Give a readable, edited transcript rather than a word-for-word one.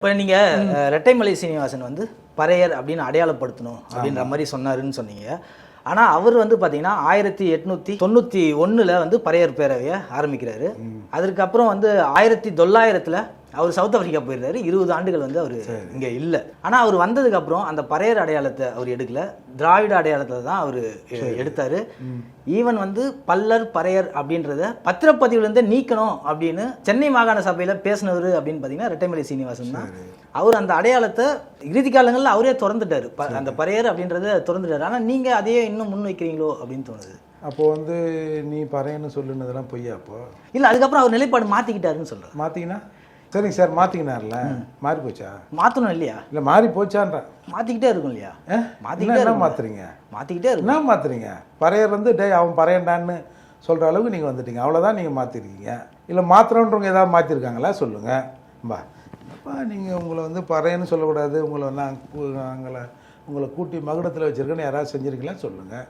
இப்போ நீங்கள் ரெட்டைமலை சீனிவாசன் வந்து பறையர் அப்படின்னு அடையாளப்படுத்தணும் அப்படின்ற மாதிரி சொன்னாருன்னு சொன்னீங்க. ஆனால் அவர் வந்து பார்த்தீங்கன்னா 1891 வந்து பறையர் பேரவையை ஆரம்பிக்கிறாரு. அதுக்கப்புறம் வந்து 1900 அவர் சவுத் ஆப்பிரிக்கா போயிருந்தாரு. 20 ஆண்டுகள் வந்து அவர் இங்கே இல்லை. ஆனால் அவர் வந்ததுக்கப்புறம் அந்த பறையர் அடையாளத்தை அவர் எடுக்கல, திராவிட அடையாளத்தை தான் அவர் எடுத்தார். ஈவன் வந்து பல்லர் பறையர் அப்படின்றத பத்திரப்பதிவுலேருந்தே நீக்கணும் அப்படின்னு சென்னை மாகாண சபையில் பேசினவர் அப்படின்னு பார்த்தீங்கன்னா ரெட்டைமலை சீனிவாசன் தான். அவர் அந்த அடையாளத்தை இறுதி காலங்களில் அவரே திறந்துட்டார், அந்த பறையர் அப்படின்றத திறந்துட்டார். ஆனால் நீங்கள் அதையே இன்னும் முன் வைக்கிறீங்களோ அப்படின்னு தோணுது. அப்போது வந்து நீ பறையன்னு சொல்லுனதெல்லாம் பொய்யா? அப்போ இல்லை, அதுக்கப்புறம் அவர் நிலைப்பாடு மாற்றிக்கிட்டாருன்னு சொல்கிறேன். மாற்றிக்கினா சரிங்க சார், மாற்றிக்கினார்ல, மாறி போச்சா? மாற்றணும் இல்லையா? இல்லை மாறி போச்சான்ற மாற்றிக்கிட்டே இருக்கும் இல்லையா? மாற்றிக்கிட்டே மாற்றுறீங்க, மாற்றிக்கிட்டே இருக்கும். என்ன மாற்றுறீங்க? பறையர் வந்து டே அவன் பறையண்டான்னு சொல்கிற அளவுக்கு நீங்கள் வந்துட்டீங்க, அவ்வளோதான். நீங்கள் மாற்றிருக்கீங்க. இல்லை மாத்திரன்றவங்க ஏதாவது மாற்றிருக்காங்களா சொல்லுங்கள். பா அப்பா நீங்கள் உங்களை வந்து பறையன்னு சொல்லக்கூடாது, உங்களை வந்து உங்களை கூட்டி மகுடத்தில் வச்சுருக்கேன்னு யாராவது செஞ்சுருக்கீங்களா சொல்லுங்கள்.